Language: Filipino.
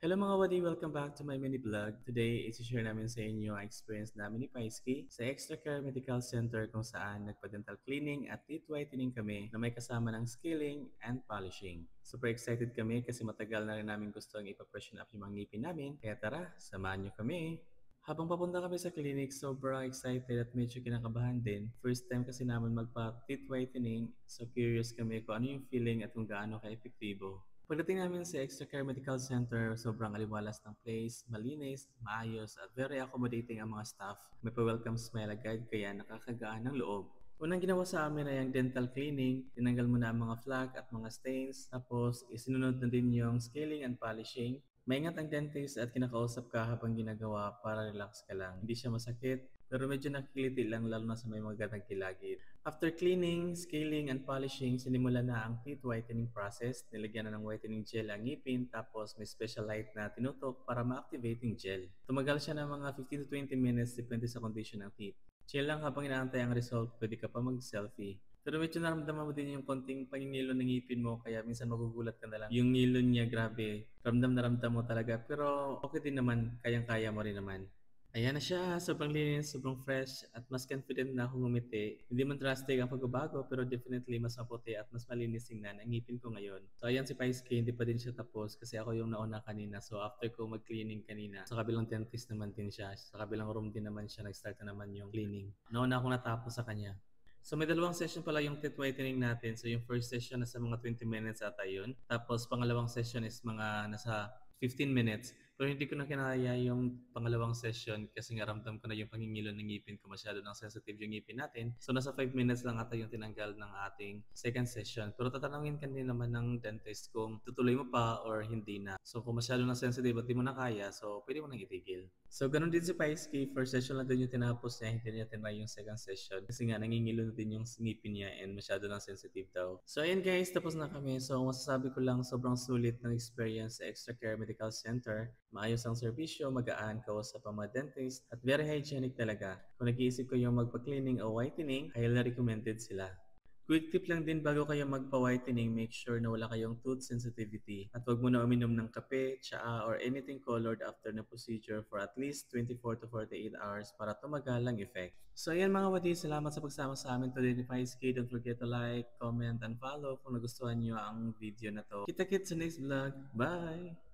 Hello mga wadi! Welcome back to my mini vlog. Today, isi-share namin sa inyo ang experience namin ni Paisky sa Extra Care Medical Center kung saan nagpa-dental cleaning at teeth whitening kami na may kasama ng scaling and polishing. Super excited kami kasi matagal na rin namin gusto ang ipa-freshen up yung mga ngipin namin. Kaya tara, samahan nyo kami! Habang papunta kami sa clinic, sobrang excited at medyo kinakabahan din. First time kasi namin magpa-teeth whitening, so curious kami kung ano yung feeling at kung gaano ka-epektibo. Pagdating namin sa Extra Care Medical Center, sobrang aliwalas ng place, malinis, maayos, at very accommodating ang mga staff. May pa-welcome smile agad kaya nakakagaan ng loob. Unang ginawa sa amin ay ang dental cleaning, tinanggal muna ang mga plaque at mga stains, tapos isinunod na din yung scaling and polishing. Maingat ang dentist at kinakausap ka habang ginagawa para relax ka lang. Hindi siya masakit, pero medyo nakikiliti lang lalo na sa may mga gandang kilagid. After cleaning, scaling, and polishing, sinimula na ang teeth whitening process. Nilagyan na ng whitening gel ang ngipin, tapos may special light na tinutok para ma-activate yung gel. Tumagal siya ng mga 15 to 20 minutes depende sa condition ng teeth. Chill lang habang inaantay ang result, pwede ka pa mag-selfie. Pero medyo naramdaman mo din yung konting pangingilo ng ngipin mo, kaya minsan magugulat ka na lang. Yung ngilo niya, grabe, ramdam na ramdam mo talaga. Pero okay din naman, kayang-kaya mo rin naman. Ayan na siya, sobrang linis, sobrang fresh, at mas confident na akong ngumiti. Hindi man drastic ang pagbabago, pero definitely mas maputi at mas malinis tingnan ang ngipin ko ngayon. So ayan si Paisky, hindi pa din siya tapos kasi ako yung nauna kanina. So after ko mag-cleaning kanina, sa kabilang dentist naman din siya. Sa kabilang room din naman siya, nag-start na naman yung cleaning. Nauna ako natapos sa kanya. So may dalawang session pala yung teeth whitening natin. So yung first session nasa mga 20 minutes ata yun. Tapos pangalawang session is mga nasa 15 minutes. Pero hindi ko na kinaya yung pangalawang session kasi nga ramdam ko na yung pangingilo ng ngipin ko. Masyado nang sensitive yung ngipin natin. So nasa 5 minutes lang ata yung tinanggal ng ating second session. Pero tatanungin ka din naman ng dentist kung tutuloy mo pa or hindi na. So kung masyado nang sensitive at di mo na kaya, so pwede mo nang itigil. So ganun din si Paisky. First session lang din yung tinapos niya. Hindi niya tinry yung second session. Kasi nga nangingilo na din yung ngipin niya and masyado nang sensitive daw. So ayun guys, tapos na kami. So masasabi ko lang sobrang sulit ng experience sa Extra Care Medical Center. Maayos ang serbisyo, magaan, kausap ang mga dentist, at very hygienic talaga. Kung nag-iisip ko yung magpa-cleaning o whitening, highly recommended sila. Quick tip lang din bago kayo magpa-whitening, make sure na wala kayong tooth sensitivity at huwag mo na uminom ng kape, tsaa, or anything colored after the procedure for at least 24 to 48 hours para tumagal ang effect. So ayan mga wadi, salamat sa pagsama sa amin today ni Paisky. Don't forget to like, comment, and follow kung nagustuhan nyo ang video na to. Kita-kits sa next vlog. Bye!